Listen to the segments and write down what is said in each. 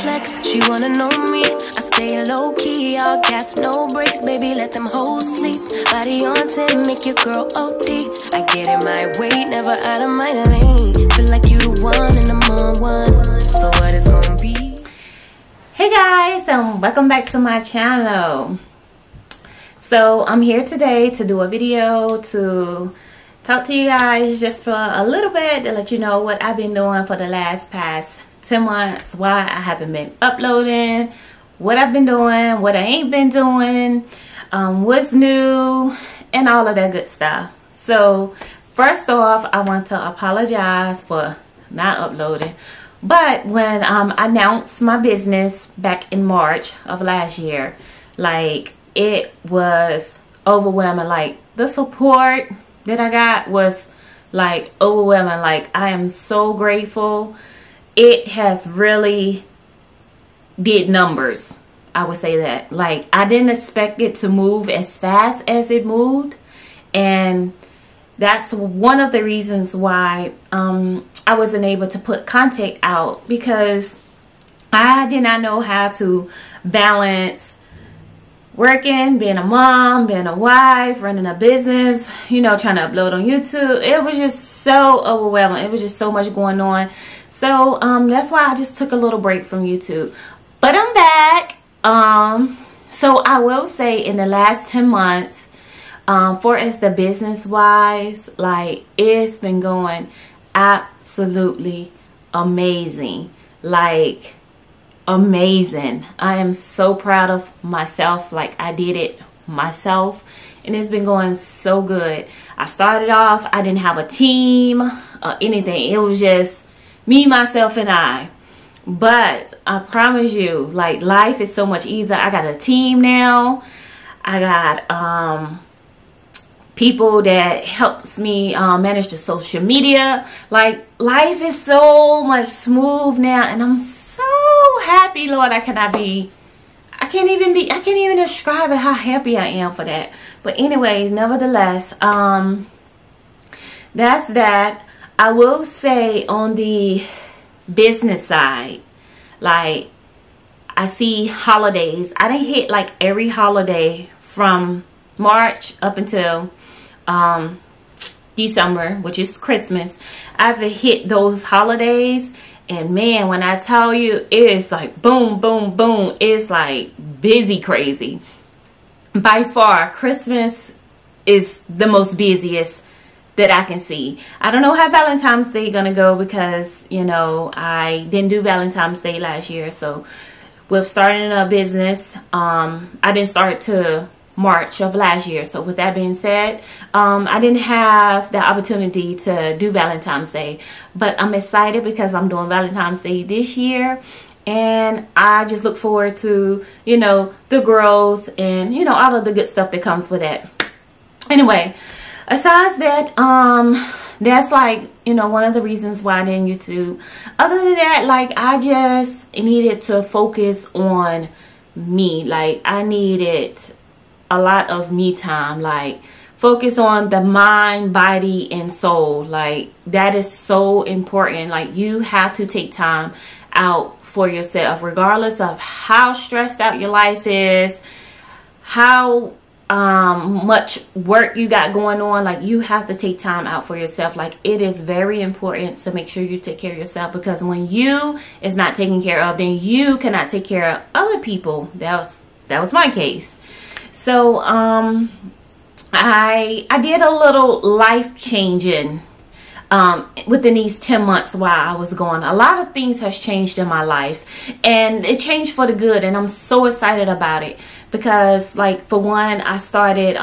flex, she wanna know me. I stay low key, all gas, no brakes, baby, let them hoes sleep. Body on 10, make your girl OD. I get in my way, never out of my lane. Feel like you the one and I'm on one. So what it's gonna be? Hey guys, welcome back to my channel. So I'm here today to do a video to talk to you guys just for a little bit to let you know what I've been doing for the past 10 months, why I haven't been uploading, what I've been doing, what I ain't been doing, what's new, and all of that good stuff. So first off, I want to apologize for not uploading. But when I announced my business back in March of last year, like, it was overwhelming. Like, the support that I got was like overwhelming. Like, I am so grateful. It has really did numbers, I would say that. Like, I didn't expect it to move as fast as it moved, and that's one of the reasons why I wasn't able to put content out, because I did not know how to balance working, being a mom, being a wife, running a business, you know, trying to upload on YouTube. It was just so overwhelming. It was just so much going on. So that's why I just took a little break from YouTube. But I'm back. So I will say, in the last 10 months, for as the business wise, like, it's been going absolutely amazing. Like, amazing. I am so proud of myself. Like, I did it myself, and it's been going so good. I started off, I didn't have a team or anything. It was just me, myself, and I. But I promise you, like, life is so much easier. I got a team now. I got people that helps me manage the social media. Like, life is so much smooth now, and I'm so happy, Lord. I can't even describe it, how happy I am for that. But anyways, nevertheless, that's that. I will say, on the business side, like, I see holidays. I didn't hit like every holiday from March up until December, which is Christmas. I've hit those holidays, and man, when I tell you, it's like boom, boom, boom. It's like busy crazy. By far, Christmas is the most busiest that I can see. I don't know how Valentine's Day gonna go, because, you know, I didn't do Valentine's Day last year. So with starting a business, I didn't start to March of last year. So with that being said, I didn't have the opportunity to do Valentine's Day, but I'm excited because I'm doing Valentine's Day this year, and I just look forward to, you know, the growth and, you know, all of the good stuff that comes with that. Anyway, besides that, that's like, you know, one of the reasons why I didn't YouTube. Other than that, like, I just needed to focus on me. Like, I needed a lot of me time. Like, focus on the mind, body, and soul. Like, that is so important. Like, you have to take time out for yourself, regardless of how stressed out your life is, how much work you got going on. Like, you have to take time out for yourself. Like, it is very important to make sure you take care of yourself, because when you is not taken care of, then you cannot take care of other people. That was my case. So I did a little life changing within these 10 months while I was gone. A lot of things has changed in my life, and it changed for the good, and I'm so excited about it, because, like, for one, I started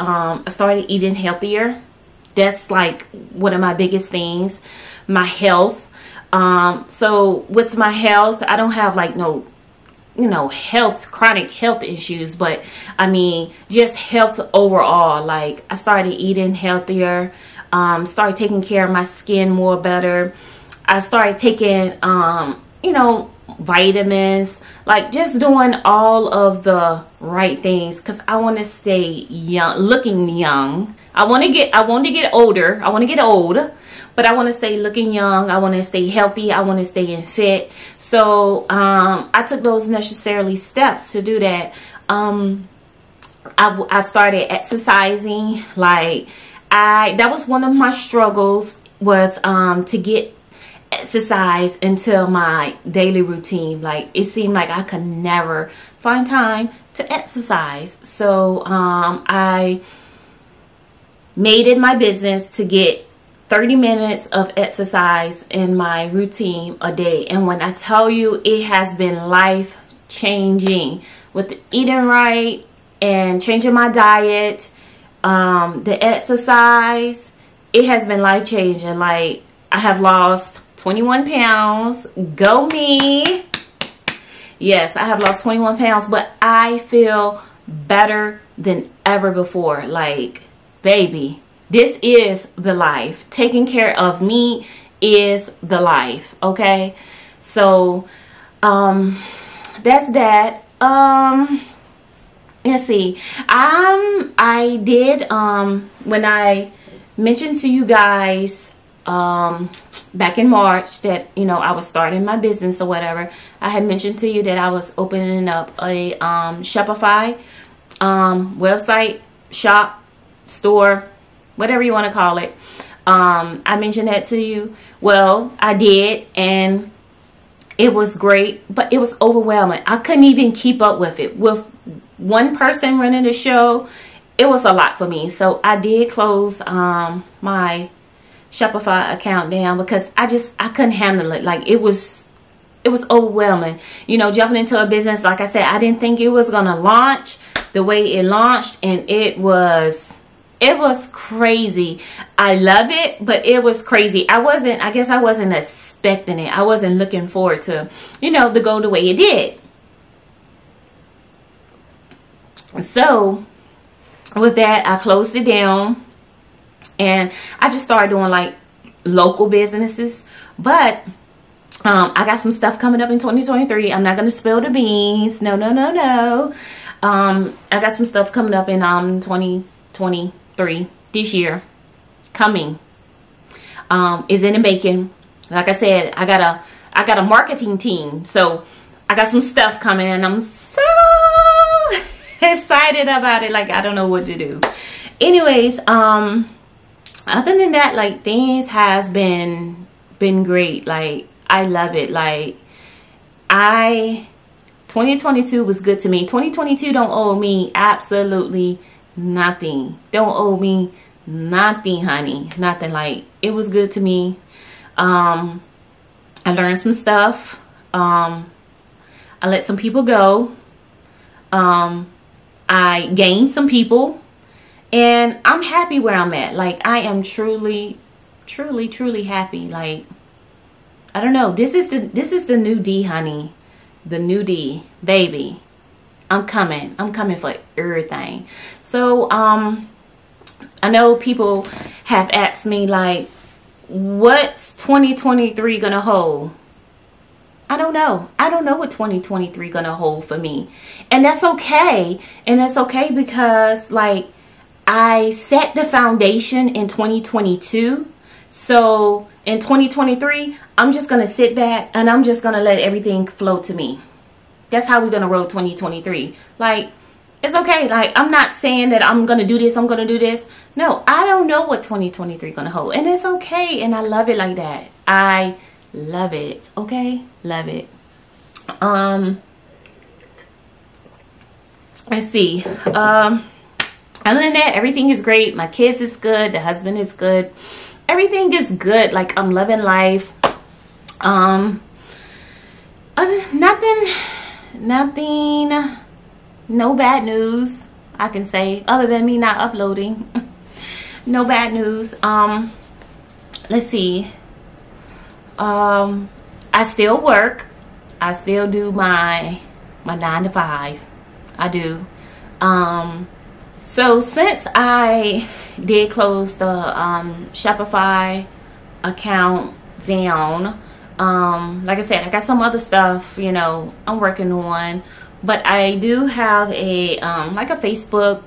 eating healthier. That's like one of my biggest things. My health. So with my health, I don't have like no, you know, chronic health issues, but I mean, just health overall. Like, I started eating healthier, started taking care of my skin more better. I started taking, you know, vitamins, like, just doing all of the right things, because I want to stay young, looking young. I want to get older. I want to get old, but I want to stay looking young. I want to stay healthy. I want to stay in fit. So I took those necessarily steps to do that. I started exercising. Like that was one of my struggles, was to get exercise into my daily routine. Like it seemed like I could never find time to exercise. So I made it my business to get 30 minutes of exercise in my routine a day. And when I tell you, it has been life changing with eating right and changing my diet, the exercise, it has been life changing. Like I have lost 21 pounds. Go me. Yes, I have lost 21 pounds, but I feel better than ever before. Like, baby, this is the life. Taking care of me is the life. Okay, so that's that. Let's see. I did when I mentioned to you guys back in March that, you know, I was starting my business or whatever. I had mentioned to you that I was opening up a Shopify website, shop, store, whatever you want to call it. I mentioned that to you. Well, I did, and it was great, but it was overwhelming. I couldn't even keep up with it. With one person running the show, it was a lot for me. So I did close my Shopify account down because I couldn't handle it. Like it was overwhelming. You know, jumping into a business, like I said, I didn't think it was gonna launch the way it launched, and it was crazy. I love it, but it was crazy. I guess I wasn't expecting it. I wasn't looking forward to, you know, to go the way it did. So with that, I closed it down, and I just started doing like local businesses. But I got some stuff coming up in 2023. I'm not going to spill the beans. No. I got some stuff coming up in 2023 this year. Coming. Is in the making. Like I said, I got a marketing team. So I got some stuff coming, and I'm so excited about it. Like I don't know what to do. Anyways, other than that, like things has been great. Like I love it. Like 2022 was good to me. 2022 don't owe me absolutely nothing. Don't owe me nothing, honey. Nothing. Like it was good to me. I learned some stuff. I let some people go. I gained some people, and I'm happy where I'm at. Like I am truly happy. Like I don't know. This is the new Dee, honey. The new Dee, baby. I'm coming for everything. So I know people have asked me like, what's 2023 gonna hold? I don't know. I don't know what 2023 gonna hold for me. And that's okay. And that's okay because like I set the foundation in 2022. So in 2023, I'm just gonna sit back and I'm just gonna let everything flow to me. That's how we're gonna roll 2023. Like, it's okay. Like, I'm not saying that I'm gonna do this, I'm gonna do this. No, I don't know what 2023 gonna hold. And it's okay. And I love it like that. I love it. Okay? Love it. Let's see. Other than that, everything is great. My kids is good. The husband is good. Everything is good. Like, I'm loving life. Nothing, no bad news I can say other than me not uploading. No bad news. Let's see. I still work. I still do my 9 to 5. I do. So since I did close the Shopify account down, like I said, I got some other stuff, you know, I'm working on, but I do have a like a Facebook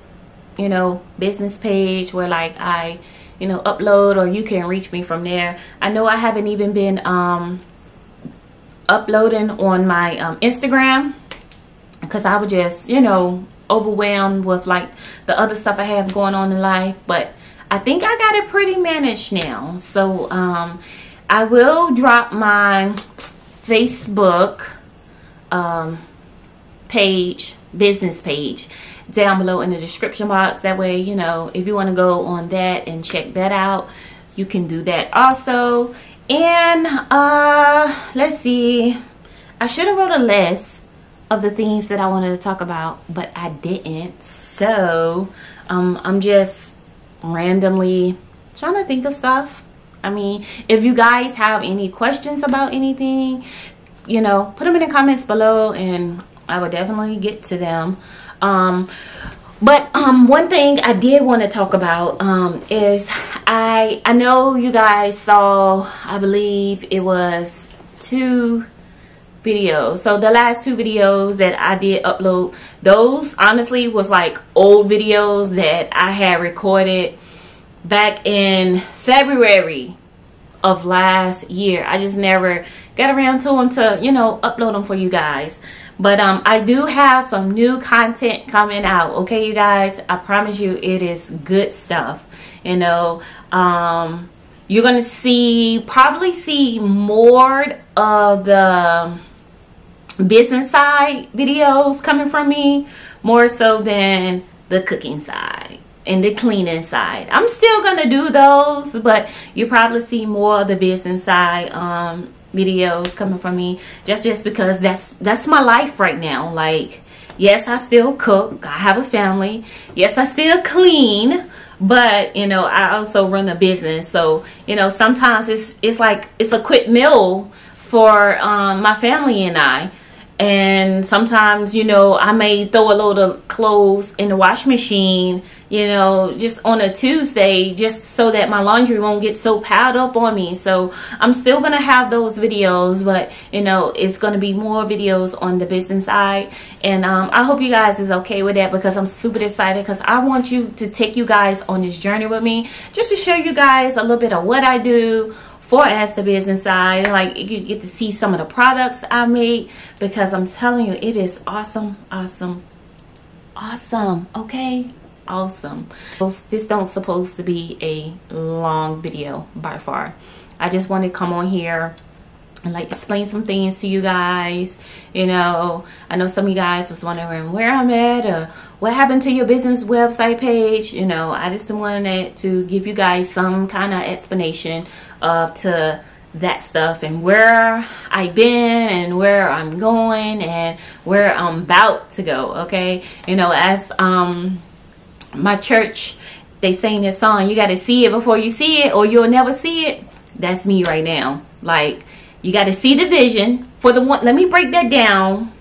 you know, business page where like I, you know, upload, or you can reach me from there. I know I haven't even been uploading on my Instagram because I was just, you know, overwhelmed with like the other stuff I have going on in life. But I think I got it pretty managed now. So I will drop my Facebook page, business page, down below in the description box. That way, you know, if you want to go on that and check that out, you can do that also. And let's see, I should have wrote a list of the things that I wanted to talk about, but I didn't. So I'm just randomly trying to think of stuff. I mean, if you guys have any questions about anything, you know, put them in the comments below and I will definitely get to them. But one thing I did want to talk about is I know you guys saw, I believe it was 2 videos. So the last 2 videos that I did upload, those honestly was like old videos that I had recorded back in February of last year. I just never got around to them to, you know, upload them for you guys. But I do have some new content coming out, okay, you guys? I promise you it is good stuff. You know, you're gonna probably see more of the business side videos coming from me, more so than the cooking side and the cleaning side. I'm still gonna do those, but you probably see more of the business side videos coming from me, just because that's my life right now. Like, yes, I still cook, I have a family, yes, I still clean, but you know, I also run a business. So you know, sometimes it's like it's a quick meal for my family and I. And sometimes, you know, I may throw a load of clothes in the wash machine, you know, just on a Tuesday, just so that my laundry won't get so piled up on me. So I'm still going to have those videos, but, you know, it's going to be more videos on the business side. And I hope you guys is okay with that, because I'm super excited, because I want you to take you guys on this journey with me, just to show you guys a little bit of what I do as the business side. Like, you get to see some of the products I make, because I'm telling you, it is awesome, okay, awesome. This don't supposed to be a long video by far. I just want to come on here and like explain some things to you guys. You know, I know some of you guys was wondering where I'm at, or what happened to your business website page. You know, I just wanted to give you guys some kind of explanation to that stuff, and where I've been, and where I'm going, and where I'm about to go. Okay, you know, as my church, they sing this song, you got to see it before you see it, or you'll never see it. That's me right now. Like, you got to see the vision for the one. Let me break that down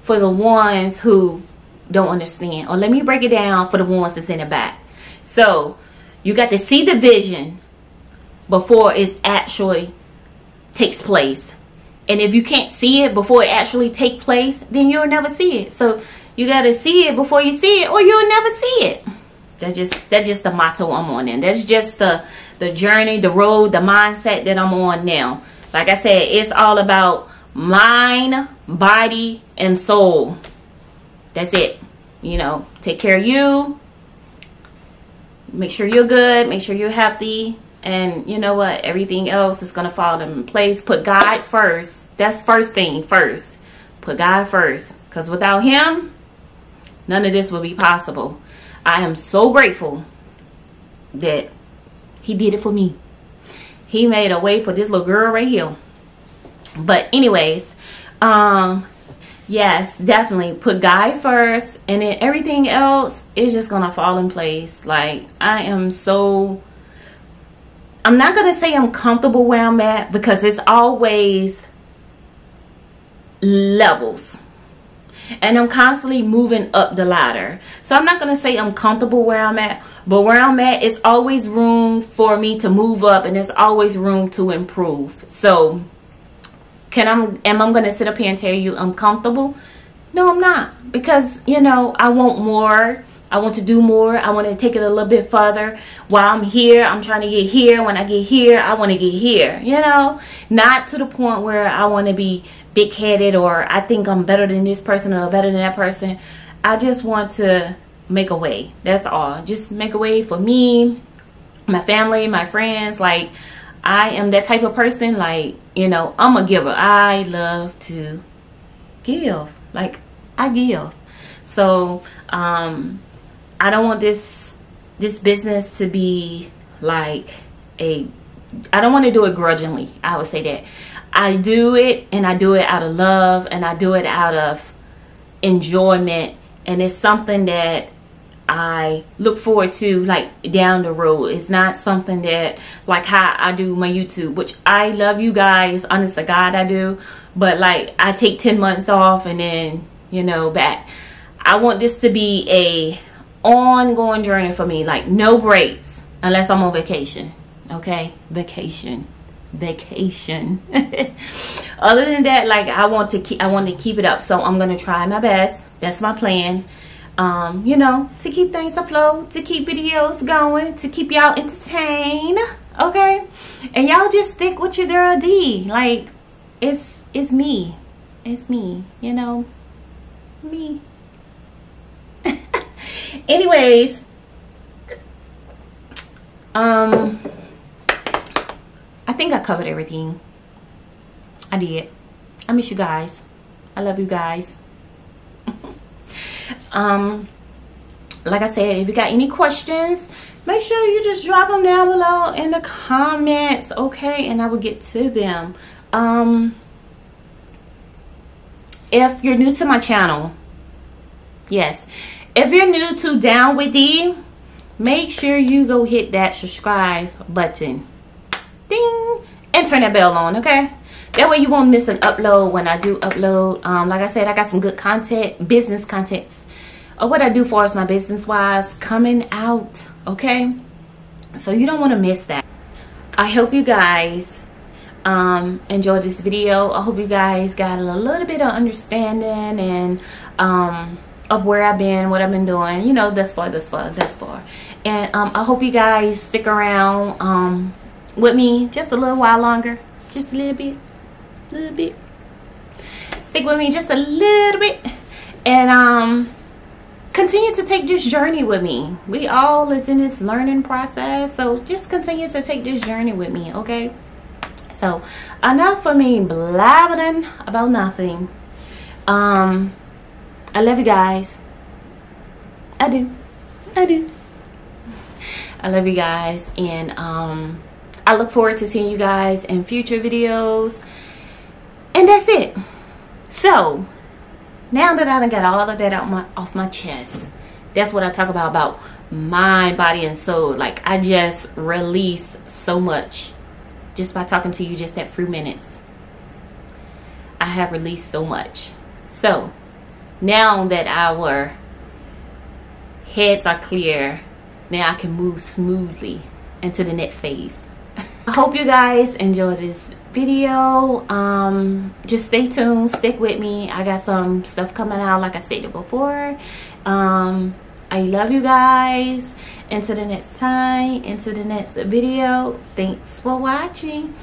for the ones who don't understand, or let me break it down for the ones that's in the back. So you got to see the vision before it actually takes place. And if you can't see it before it actually takes place, then you'll never see it. So you got to see it before you see it, or you'll never see it. That's just the motto I'm on, and that's just the journey, the road, the mindset that I'm on now. Like I said, it's all about mind, body, and soul. That's it. You know, take care of you. Make sure you're good. Make sure you're healthy. And you know what? Everything else is going to fall in place. Put God first. That's first thing first. Put God first. Because without Him, none of this will be possible. I am so grateful that He did it for me. He made a way for this little girl right here. But anyways, yes, definitely put God first, and then everything else is just gonna fall in place. Like, I'm not gonna say I'm comfortable where I'm at, because it's always levels, and I'm constantly moving up the ladder. So I'm not gonna say I'm comfortable where I'm at, but where I'm at is always room for me to move up, and there's always room to improve. So am I going to sit up here and tell you I'm comfortable? No, I'm not. Because, you know, I want more. I want to do more. I want to take it a little bit further. While I'm here, I'm trying to get here. When I get here, I want to get here, you know, not to the point where I want to be big-headed or I think I'm better than this person or better than that person. I just want to make a way. That's all. Just make a way for me, my family, my friends. Like, I am that type of person. Like, you know, I'm a giver. I love to give. Like, I give. So I don't want this business to be like I don't want to do it grudgingly. I would say that I do it, and I do it out of love, and I do it out of enjoyment, and it's something that I look forward to, like, down the road. It's not something that, like how I do my YouTube, which I love you guys, honest to God I do, but like I take 10 months off and then, you know, back. I want this to be a ongoing journey for me, like no breaks unless I'm on vacation. Okay, vacation. Other than that, like, I want to keep it up, so I'm gonna try my best. That's my plan. You know, to keep things afloat, to keep videos going, to keep y'all entertained, okay? And y'all just stick with your girl D. Like, it's me. It's me, you know? Me. Anyways, I think I covered everything. I did. I miss you guys. I love you guys. Like I said, if you got any questions, make sure you just drop them down below in the comments, okay? And I will get to them. If you're new to my channel, yes, if you're new to Down with Dee, make sure you go hit that subscribe button, ding, and turn that bell on, okay? That way you won't miss an upload when I do upload. Like I said, I got some good content, business contents, or what I do for us, my business wise, coming out, okay? So you don't want to miss that. I hope you guys enjoyed this video. I hope you guys got a little bit of understanding and of where I've been, what I've been doing, you know, thus far. And I hope you guys stick around with me just a little while longer, just a little bit. Stick with me just a little bit, and continue to take this journey with me. We all is in this learning process, so just continue to take this journey with me, okay? So enough for me blabbering about nothing. I love you guys. I do. I love you guys, and I look forward to seeing you guys in future videos. And that's it. So now that I done got all of that off my chest, that's what I talk about my body and soul. Like, I just release so much just by talking to you just that few minutes. I have released so much. So now that our heads are clear, now I can move smoothly into the next phase. I hope you guys enjoy this video. Just stay tuned, stick with me. I got some stuff coming out, like I stated before. I love you guys. Until the next time, into the next video, thanks for watching.